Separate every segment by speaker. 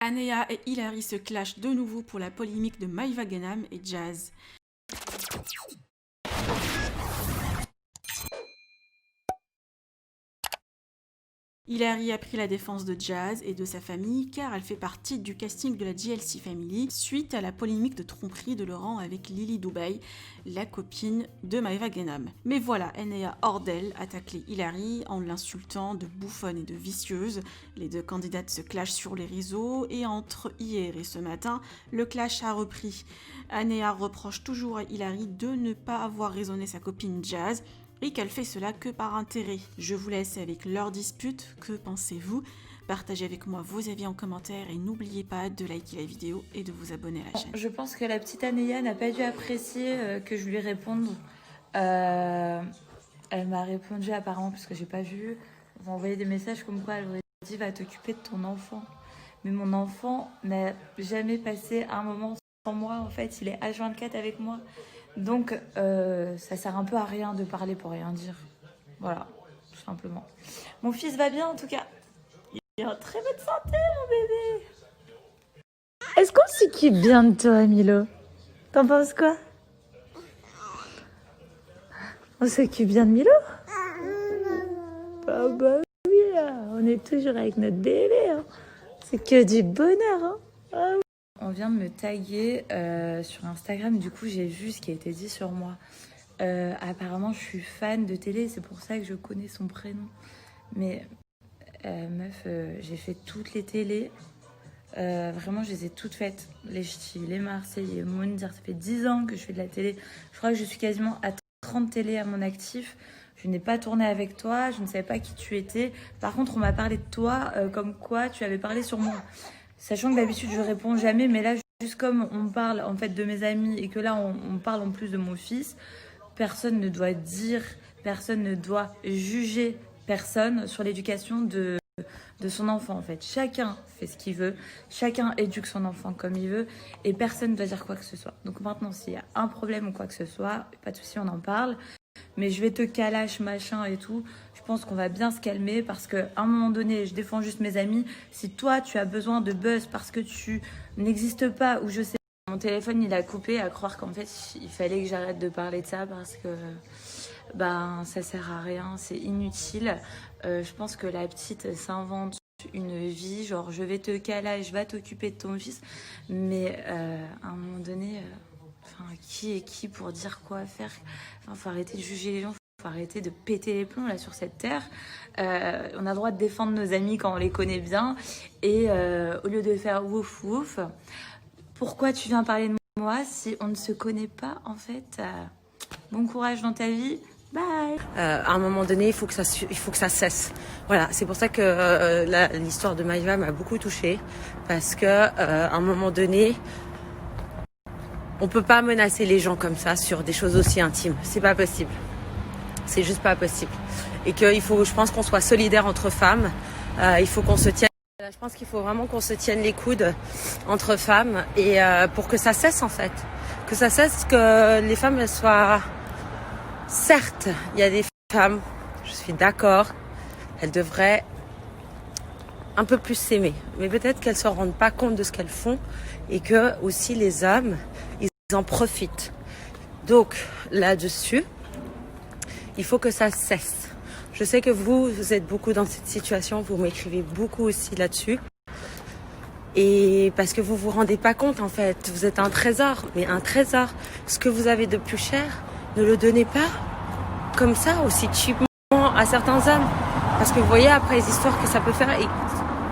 Speaker 1: Anea et Hilary se clashent de nouveau pour la polémique de Maïva Genam et Jazz. Hilary a pris la défense de Jazz et de sa famille car elle fait partie du casting de la JLC Family suite à la polémique de tromperie de Laurent avec Lily Dubaï, la copine de Maïva Genam. Mais voilà, Anea hors d'elle attaque les Hilary en l'insultant de bouffonne et de vicieuse. Les deux candidates se clashent sur les réseaux et entre hier et ce matin, le clash a repris. Anea reproche toujours à Hilary de ne pas avoir raisonné sa copine Jazz et qu'elle fait cela que par intérêt. Je vous laisse avec leur dispute, que pensez-vous? Partagez avec moi vos avis en commentaire et n'oubliez pas de liker la vidéo et de vous abonner à la chaîne.
Speaker 2: Je pense que la petite Anéa n'a pas dû apprécier que je lui réponde. Elle m'a répondu apparemment parce que j'ai pas vu. Elle m'a envoyé des messages comme quoi elle aurait dit va t'occuper de ton enfant. Mais mon enfant n'a jamais passé un moment sans moi en fait. Il est H24 avec moi. Donc ça sert un peu à rien de parler pour rien dire. Voilà, tout simplement. Mon fils va bien en tout cas. Il est en très bonne santé mon bébé. Est-ce qu'on s'occupe bien de toi Milo? T'en penses quoi? On s'occupe bien de Milo? Ah bah oui là, on est toujours avec notre bébé. Hein. C'est que du bonheur. Hein. Ah oui. On vient de me taguer sur Instagram, du coup j'ai vu ce qui a été dit sur moi. Apparemment je suis fan de télé, c'est pour ça que je connais son prénom. Mais meuf, j'ai fait toutes les télés. Vraiment je les ai toutes faites. Les Ch'tis, les Marseillais, Moundir, ça fait 10 ans que je fais de la télé. Je crois que je suis quasiment à 30 télés à mon actif. Je n'ai pas tourné avec toi, je ne savais pas qui tu étais. Par contre on m'a parlé de toi comme quoi tu avais parlé sur moi. Sachant que d'habitude je réponds jamais, mais là juste comme on parle en fait de mes amis et que là on parle en plus de mon fils, personne ne doit dire, personne ne doit juger personne sur l'éducation de son enfant en fait. Chacun fait ce qu'il veut, chacun éduque son enfant comme il veut et personne ne doit dire quoi que ce soit. Donc maintenant s'il y a un problème ou quoi que ce soit, pas de souci, on en parle. Mais je vais te calache machin et tout. Je pense qu'on va bien se calmer parce qu'à un moment donné, je défends juste mes amis. Si toi, tu as besoin de buzz parce que tu n'existes pas ou je sais pas. Mon téléphone, il a coupé à croire qu'en fait, il fallait que j'arrête de parler de ça parce que ben, ça sert à rien, c'est inutile. Je pense que la petite s'invente une vie, genre je vais te caler, je vais t'occuper de ton fils. Mais à un moment donné... Enfin, qui est qui pour dire quoi faire? Enfin, faut arrêter de juger les gens, faut arrêter de péter les plombs là sur cette terre. On a le droit de défendre nos amis quand on les connaît bien. Et au lieu de faire ouf ouf, pourquoi tu viens parler de moi si on ne se connaît pas en fait? Bon courage dans ta vie. Bye.
Speaker 3: À un moment donné, il faut que ça cesse. Voilà, c'est pour ça que l'histoire de Maïva m'a beaucoup touchée. Parce que à un moment donné... On peut pas menacer les gens comme ça sur des choses aussi intimes. C'est pas possible. C'est juste pas possible. Et qu'il faut, je pense qu'on soit solidaires entre femmes. Il faut qu'on se tienne. Je pense qu'il faut vraiment qu'on se tienne les coudes entre femmes et pour que ça cesse en fait. Que ça cesse, que les femmes elles soient... Certes, il y a des femmes, je suis d'accord, elles devraient un peu plus s'aimer. Mais peut-être qu'elles se rendent pas compte de ce qu'elles font et que aussi les hommes, ils en profitent. Donc là-dessus, il faut que ça cesse. Je sais que vous êtes beaucoup dans cette situation, vous m'écrivez beaucoup aussi là-dessus. Et parce que vous vous rendez pas compte en fait, vous êtes un trésor, mais un trésor. Ce que vous avez de plus cher, ne le donnez pas comme ça aussi cheapement à certains hommes. Parce que vous voyez après les histoires que ça peut faire et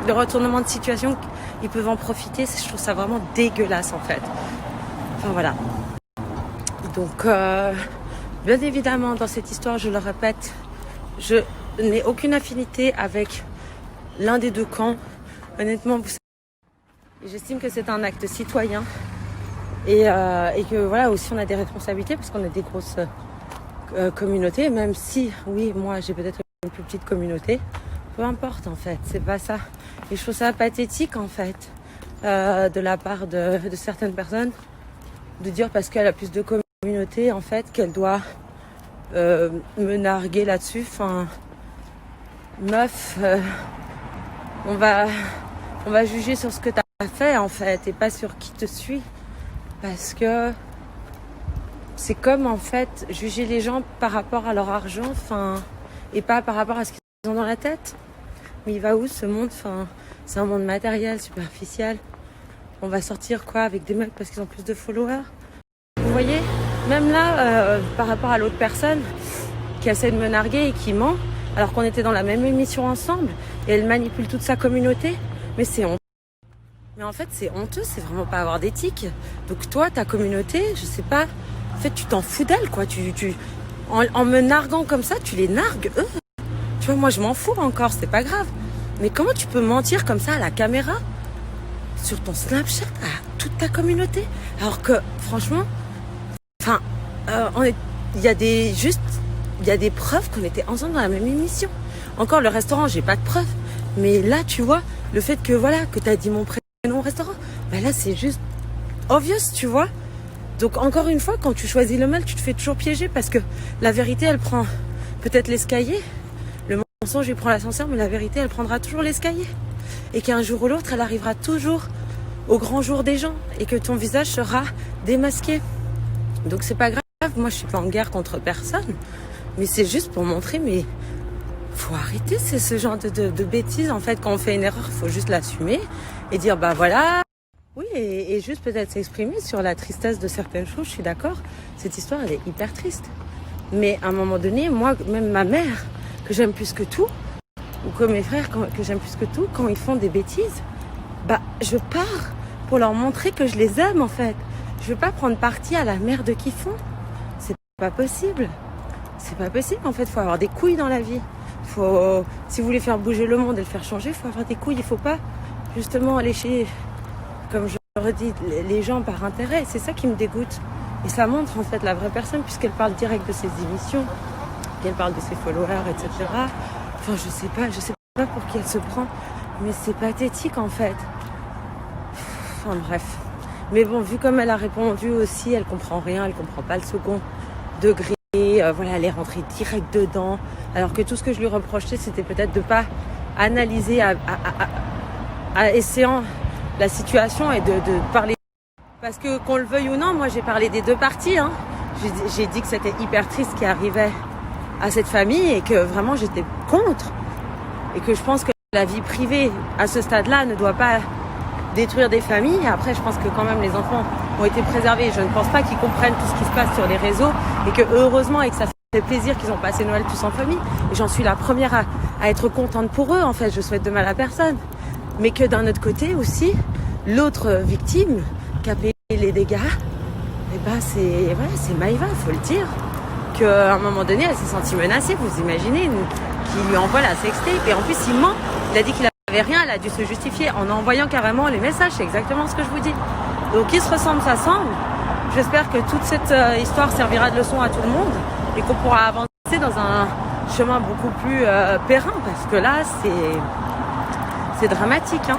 Speaker 3: le retournement de situation, ils peuvent en profiter. Je trouve ça vraiment dégueulasse en fait. Enfin voilà. Donc bien évidemment dans cette histoire, je le répète, je n'ai aucune affinité avec l'un des deux camps. Honnêtement, j'estime que c'est un acte citoyen et que voilà aussi on a des responsabilités parce qu'on a des grosses communautés, même si oui moi j'ai peut-être une plus petite communauté, peu importe en fait, c'est pas ça. Et je trouve ça pathétique en fait de la part de certaines personnes de dire parce qu'elle a plus de communauté en fait qu'elle doit me narguer là-dessus. Enfin meuf, on va juger sur ce que t'as t'as fait en fait et pas sur qui te suit. Parce que c'est comme en fait juger les gens par rapport à leur argent, et pas par rapport à ce qu'ils ont dans la tête. Mais il va où ce monde? C'est un monde matériel, superficiel. On va sortir quoi avec des mecs parce qu'ils ont plus de followers? Vous voyez? Même là, par rapport à l'autre personne qui essaie de me narguer et qui ment, alors qu'on était dans la même émission ensemble, et elle manipule toute sa communauté. Mais c'est honteux. Mais en fait, c'est honteux, c'est vraiment pas avoir d'éthique. Donc toi, ta communauté, je sais pas, en fait, tu t'en fous d'elle, quoi. En me narguant comme ça, tu les nargues, eux. Tu vois, moi, je m'en fous encore, c'est pas grave. Mais comment tu peux mentir comme ça à la caméra, sur ton Snapchat, à toute ta communauté? Alors que, franchement, il y a des preuves qu'on était ensemble dans la même émission. Encore le restaurant, j'ai pas de preuves. Mais là, tu vois, le fait que t'as dit mon prénom au restaurant, bah là, c'est juste obvious, tu vois. Donc, encore une fois, quand tu choisis le mal, tu te fais toujours piéger parce que la vérité, elle prend peut-être l'escalier. Le mensonge, il prend l'ascenseur, mais la vérité, elle prendra toujours l'escalier. Et qu'un jour ou l'autre, elle arrivera toujours au grand jour des gens et que ton visage sera démasqué. Donc, c'est pas grave. Moi, je suis pas en guerre contre personne. Mais c'est juste pour montrer, mais faut arrêter ce genre de bêtises. En fait, quand on fait une erreur, il faut juste l'assumer et dire, bah voilà. Oui, et juste peut-être s'exprimer sur la tristesse de certaines choses, je suis d'accord. Cette histoire, elle est hyper triste. Mais à un moment donné, moi, même ma mère, que j'aime plus que tout, ou que mes frères, que j'aime plus que tout, quand ils font des bêtises, bah je pars pour leur montrer que je les aime, en fait. Je veux pas prendre parti à la merde qu'ils font. C'est pas possible. C'est pas possible, en fait. Faut avoir des couilles dans la vie. Si vous voulez faire bouger le monde et le faire changer, il faut avoir des couilles. Il faut pas, justement, aller chez, comme je le redis, les gens par intérêt. C'est ça qui me dégoûte. Et ça montre, en fait, la vraie personne, puisqu'elle parle direct de ses émissions, qu'elle parle de ses followers, etc. Enfin, je sais pas pour qui elle se prend. Mais c'est pathétique, en fait. Enfin, bref. Mais bon, vu comme elle a répondu aussi, elle comprend rien, elle comprend pas le second degré. Voilà, elle est rentrée direct dedans. Alors que tout ce que je lui reprochais, c'était peut-être de pas analyser à essayant la situation et de parler. Parce que qu'on le veuille ou non, moi j'ai parlé des deux parties. Hein. J'ai dit que c'était hyper triste ce qui arrivait à cette famille et que vraiment j'étais contre. Et que je pense que la vie privée à ce stade-là ne doit pas détruire des familles. Après, je pense que quand même les enfants ont été préservés. Je ne pense pas qu'ils comprennent tout ce qui se passe sur les réseaux et que heureusement et que ça fait plaisir qu'ils ont passé Noël tous en famille. Et j'en suis la première à être contente pour eux. En fait, je souhaite de mal à personne. Mais que d'un autre côté aussi, l'autre victime qui a payé les dégâts, et ben c'est Maïva, faut le dire. Qu'à un moment donné, elle s'est sentie menacée. Vous imaginez, qui lui envoie la sextape et en plus il ment. Il a dit qu'il avait rien, elle a dû se justifier en envoyant carrément les messages. C'est exactement ce que je vous dis. Donc ils se ressemblent, ça semble. J'espère que toute cette histoire servira de leçon à tout le monde et qu'on pourra avancer dans un chemin beaucoup plus périn parce que là c'est dramatique. Hein.